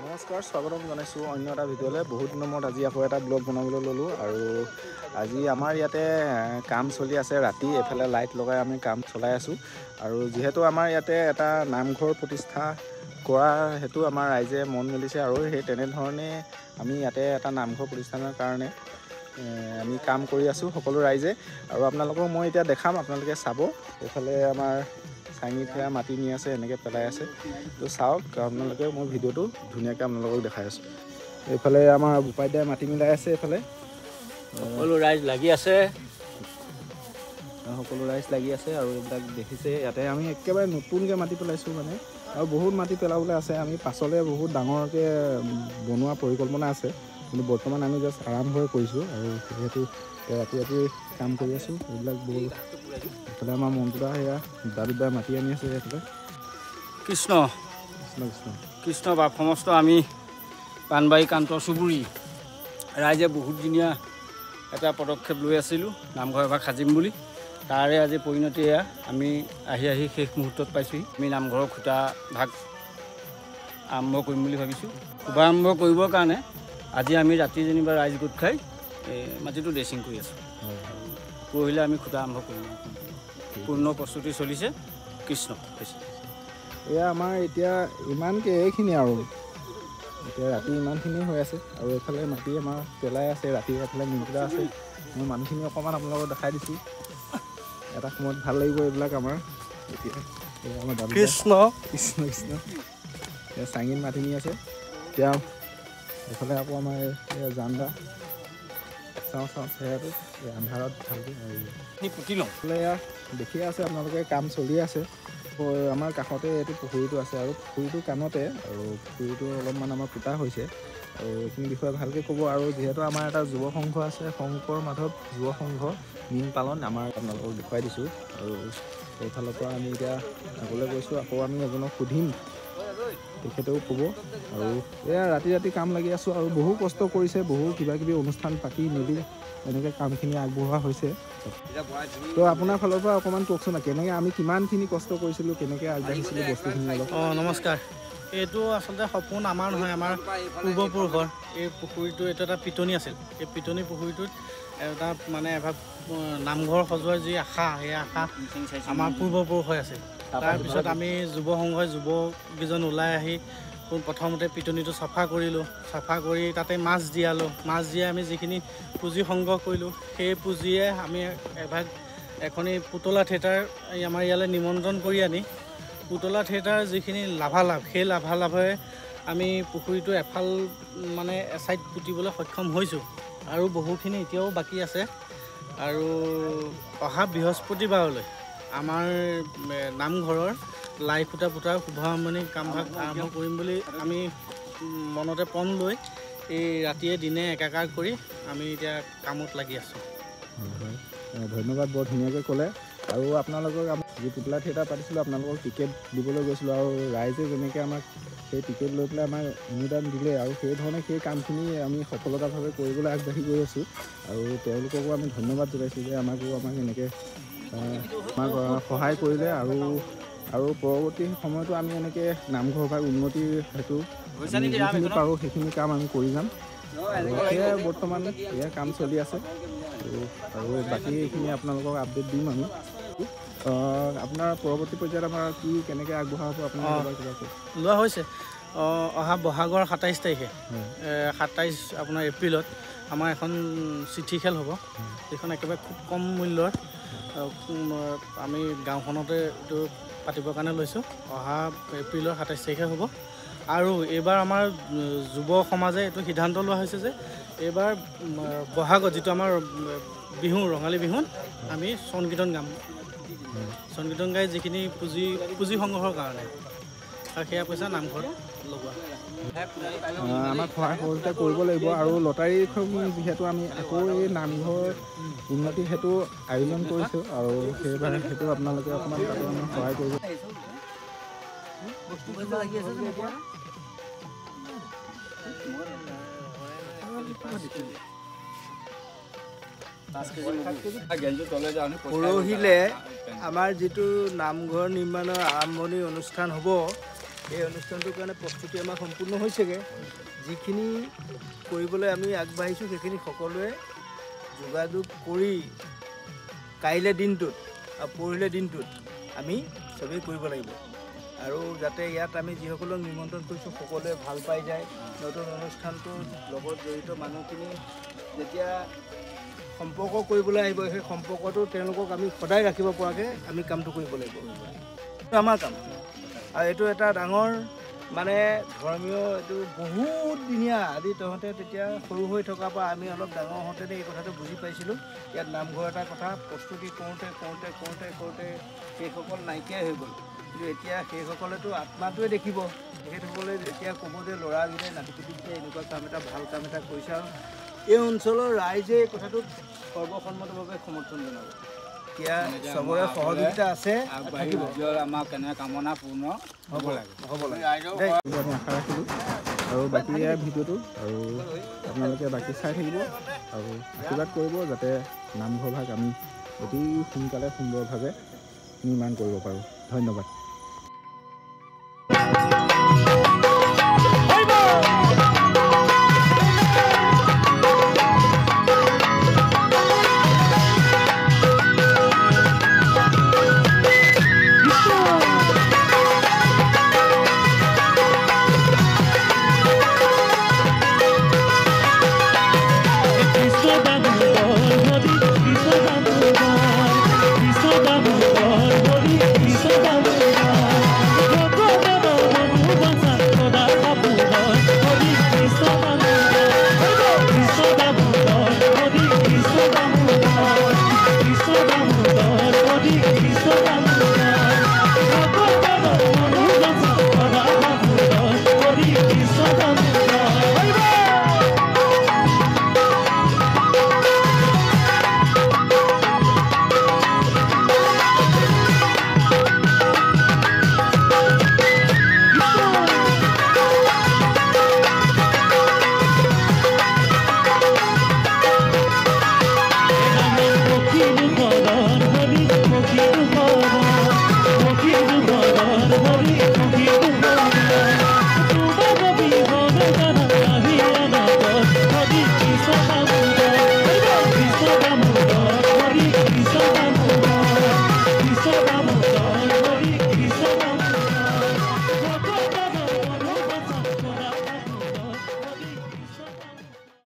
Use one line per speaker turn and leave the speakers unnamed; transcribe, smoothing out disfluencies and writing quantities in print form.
নমস্কাৰ, স্বাগতম জনাইছোঁ অন্য এটা ভিডিঅ'লৈ। বহুত দিনৰ মূৰত আজি আকৌ এটা ব্লগ বনাবলৈ ল'লোঁ আৰু আজি আমাৰ ইয়াতে কাম চলি আছে। ৰাতি এফালে লাইট লগাই আমি কাম চলাই আছোঁ আৰু যিহেতু আমাৰ ইয়াতে এটা নামঘৰ প্ৰতিষ্ঠা কৰা হেতু আমাৰ ৰাইজে মন মেলিছে আৰু সেই তেনেধৰণে আমি ইয়াতে এটা নামঘৰ প্ৰতিষ্ঠানৰ কাৰণে আমি কাম কৰি আছোঁ সকলো ৰাইজে। আৰু আপোনালোকক মই এতিয়া দেখাম, আপোনালোকে চাব। এইফালে আমাৰ চাঙিত সেয়া মাটি নি আছে, এনেকৈ পেলাই আছে। তো চাওক আপোনালোকে, মই ভিডিঅ'টো ধুনীয়াকৈ আপোনালোকক দেখাই আছোঁ। এইফালে আমাৰ উপাধ্যায় মাটি মিলাই আছে, এইফালে
সকলো ৰাইজ লাগি আছে।
আৰু এইবিলাক দেখিছে, ইয়াতে আমি একেবাৰে নতুনকৈ মাটি পেলাইছোঁ মানে, আৰু বহুত মাটি পেলাবলৈ আছে। আমি পাছলৈ বহুত ডাঙৰকৈ বনোৱা পৰিকল্পনা আছে, কিন্তু বৰ্তমান আমি জাষ্ট আৰম্ভই কৰিছোঁ। আৰু যিহেতু ৰাতি কাম কৰি আছোঁ, এইবিলাক বহুত। এইফালে আমাৰ মন্টুদা সেয়া দাদুদাই মাটি আনি আছে। এইফালে
কৃষ্ণ কৃষ্ণ বাপ সমস্ত আমি পাণবাৰী কান্ত চুবুৰী ৰাইজে বহুতদিনীয়া এটা পদক্ষেপ লৈ আছিলোঁ, নামঘৰ এভাগ সাজিম বুলি। তাৰে আজি পৰিণতি এয়া, আমি আহি শেষ মুহূৰ্তত পাইছোঁহি। আমি নামঘৰৰ খুঁটা ভাগ আৰম্ভ কৰিম বুলি ভাবিছোঁ। শুভাৰম্ভ কৰিবৰ কাৰণে আজি আমি ৰাতি যেনিবা ৰাইজ গোট খাই মাটিটো ড্ৰেছিং কৰি আছোঁ। পৰহিলৈ আমি খুঁটা আৰম্ভ কৰিম। পূৰ্ণ প্ৰস্তুতি চলিছে। কৃষ্ণ হৈছে
এয়া আমাৰ এতিয়া ইমানকৈ এইখিনি, আৰু এতিয়া ৰাতি ইমানখিনি হৈ আছে। আৰু এইফালে মাটি আমাৰ পেলাই আছে ৰাতি। এফালে মিনকুটা আছে। মই মানুহখিনি অকণমান আপোনালোকক দেখাই দিছোঁ। এটা সময়ত ভাল লাগিব এইবিলাক আমাৰ। এতিয়া আমাৰ দাদা
কৃষ্ণ
এতিয়া চাঙিত মাটি নি আছে। এতিয়া এইফালে আকৌ আমাৰ জানদা চাওঁ চেহেৰাটো আন্ধাৰত ভালকৈ
পুতি লওঁ।
এইফালে এয়া দেখিয়ে আছে আপোনালোকে, কাম চলি আছে। আমাৰ কাষতে এইটো পুখুৰীটো আছে, আৰু পুখুৰীটো কাণতে, আৰু পুখুৰীটো অলপমান আমাৰ পোতা হৈছে। আৰু এইখিনি বিষয়ে ভালকৈ ক'ব। আৰু যিহেতু আমাৰ এটা যুৱ সংঘ আছে, শংকৰ মাধৱ যুৱ সংঘ মীন পালন, আমাৰ আপোনালোকক দেখুৱাই দিছোঁ। আৰু এইফালৰ পৰা আমি এতিয়া আগলৈ গৈছোঁ। আকৌ আমি এজনক সুধিম, তেখেতেও ক'ব। আৰু এয়া ৰাতি কাম লাগি আছোঁ, আৰু বহু কষ্ট কৰিছে। বহু কিবাকিবি অনুষ্ঠান পাতি মেলি এনেকৈ কামখিনি আগবঢ়োৱা হৈছে। তো আপোনাৰ ফালৰ পৰা অকণমান কওকচোন, কেনেকৈ আমি কিমানখিনি কষ্ট কৰিছিলোঁ, কেনেকৈ আগবাঢ়িছিলোঁ বস্তুখিনি অলপ।
নমস্কাৰ। এইটো আচলতে সপোন আমাৰ নহয়, আমাৰ পূৰ্বপুৰুষৰ। এই পুখুৰীটো এইটো এটা পিটনি আছিল। এই পিটনি পুখুৰীটোত এটা মানে এভাগ নামঘৰ সজোৱাৰ যি আশা, সেই আশা আমাৰ পূৰ্বপুৰুষৰ আছিল। তাৰপিছত আমি যুৱ সংঘই যুৱকেইজন ওলাই আহি প্ৰথমতে পিটনিটো চাফা কৰিলোঁ। চাফা কৰি তাতে মাছ দিয়ালোঁ। মাছ দিয়াই আমি যিখিনি পুঁজি সংগ্ৰহ কৰিলোঁ, সেই পুঁজিয়ে আমি এখনি পুতলা থিয়েটাৰ আমাৰ ইয়ালৈ নিমন্ত্ৰণ কৰি আনি পুতলা থিয়েটাৰ যিখিনি লাভালাভ, সেই লাভালাভে আমি পুখুৰীটো এফাল মানে এছাইড পুতিবলৈ সক্ষম হৈছোঁ। আৰু বহুখিনি এতিয়াও বাকী আছে। আৰু অহা বৃহস্পতিবাৰলৈ আমাৰ নামঘৰৰ লাই খুঁটা পুতাৰ শুভাৰম্ভণি কামভাগ আৰম্ভ কৰিম বুলি আমি মনতে পণ লৈ এই ৰাতিয়ে দিনে একাকাৰ কৰি আমি এতিয়া কামত লাগি আছোঁ।
ধন্যবাদ, বৰ ধুনীয়াকৈ ক'লে। আৰু আপোনালোকক যি পুতলা থিয়েটাৰ পাতিছিলোঁ, আপোনালোকক টিকেট দিবলৈ গৈছিলোঁ, আৰু ৰাইজে যেনেকৈ আমাক সেই টিকেট লৈ পেলাই আমাক অনুদান দিলে, আৰু সেইধৰণে সেই কামখিনি আমি সফলতাভাৱে কৰিবলৈ আগবাঢ়ি গৈ আছোঁ। আৰু তেওঁলোককো আমি ধন্যবাদ জনাইছোঁ যে আমাক এনেকৈ আমাক সহায় কৰিলে। আৰু পৰৱৰ্তী সময়তো আমি এনেকৈ নামঘৰ ভাগ উন্নতিৰ হেতু যিখিনি পাৰোঁ সেইখিনি কাম আমি কৰি যাম। আৰু সেয়াই বৰ্তমান এয়া কাম চলি আছে। আৰু বাকী এইখিনি আপোনালোকক আপডেট দিম আমি। আপোনাৰ পৰৱৰ্তী পৰ্যায়ত আমাৰ কি কেনেকৈ আগবঢ়া হ'ব আপোনাৰ
লোৱা হৈছে। অহা বহাগৰ 27 তাৰিখে 27 আপোনাৰ এপ্ৰিলত আমাৰ এখন চিঠি খেল হ'ব। এইখন একেবাৰে খুব কম মূল্যৰ আমি গাঁওখনতে এইটো পাতিবৰ কাৰণে লৈছোঁ। অহা এপ্ৰিলৰ 27 তাৰিখে হ'ব। আৰু এইবাৰ আমাৰ যুৱ সমাজে এইটো সিদ্ধান্ত লোৱা হৈছে যে এইবাৰ বহাগত যিটো আমাৰ বিহু, ৰঙালী বিহুত আমি সংকীৰ্তন গাম। সংকীৰ্তন গাই যিখিনি পুঁজি সংগ্ৰহৰ কাৰণে, আৰু সেয়া পইচা নামঘৰত লগোৱা
আমাক সহায় সহযোগিতা কৰিব লাগিব। আৰু লটাৰীখন যিহেতু আমি আকৌ এই নামঘৰ উন্নতি হেতু আয়োজন কৰিছোঁ, আৰু সেইবাবে সেইটো আপোনালোকে অকণমান তাতো আমাক সহায় কৰিব।
পৰহিলে আমাৰ যিটো নামঘৰ নিৰ্মাণৰ আৰম্ভণি অনুষ্ঠান হ'ব, এই অনুষ্ঠানটোৰ কাৰণে প্ৰস্তুতি আমাৰ সম্পূৰ্ণ হৈছেগৈ। যিখিনি কৰিবলৈ আমি আগবাঢ়িছোঁ সেইখিনি সকলোৱে যোগাযোগ কৰি কাইলৈ দিনটোত আৰু পৰহিলৈ দিনটোত আমি চবেই কৰিব লাগিব আৰু যাতে ইয়াত আমি যিসকলক নিমন্ত্ৰণ কৰিছোঁ সকলোৱে ভাল পাই যায়। নতুন অনুষ্ঠানটোৰ লগত জড়িত মানুহখিনি যেতিয়া সম্পৰ্ক কৰিবলৈ আহিব সেই সম্পৰ্কটো তেওঁলোকক আমি সদায় ৰাখিব পৰাকৈ আমি কামটো কৰিব লাগিব। এইটো আমাৰ কাম আৰু এইটো এটা ডাঙৰ মানে ধৰ্মীয় এইটো বহুত দিনীয়া আজি তহঁতে তেতিয়া সৰু হৈ থকাৰ পৰা আমি অলপ ডাঙৰ হওঁতেনে এই কথাটো বুজি পাইছিলোঁ। ইয়াত নামঘৰ এটা কথা প্ৰস্তুতি কৰোঁতে সেইসকল নাইকিয়াই হৈ গ'ল। কিন্তু এতিয়া সেইসকলেতো আত্মাটোৱে দেখিব। তেখেতসকলে যেতিয়া ক'ব যে ল'ৰাকেইটাই নাতিপুতিকেইটাই এনেকুৱা কাম এটা ভাল কাম এটা কৰিছে আৰু এই অঞ্চলৰ ৰাইজে এই কথাটোত সৰ্বসন্মতভাৱে সমৰ্থন জনাব। এতিয়া চবৰে সহযোগিতা আছে থাকিব।
আমাৰ কেনে কামনা পূৰ্ণ হ'ব লাগে।
আমি আশা ৰাখিলোঁ আৰু বাকী এয়া ভিডিঅ'টো আৰু আপোনালোকে বাকী চাই থাকিব আৰু আশীৰ্বাদ কৰিব যাতে নামঘৰ ভাগ আমি অতি সোনকালে সুন্দৰভাৱে নিৰ্মাণ কৰিব পাৰোঁ। ধন্যবাদ।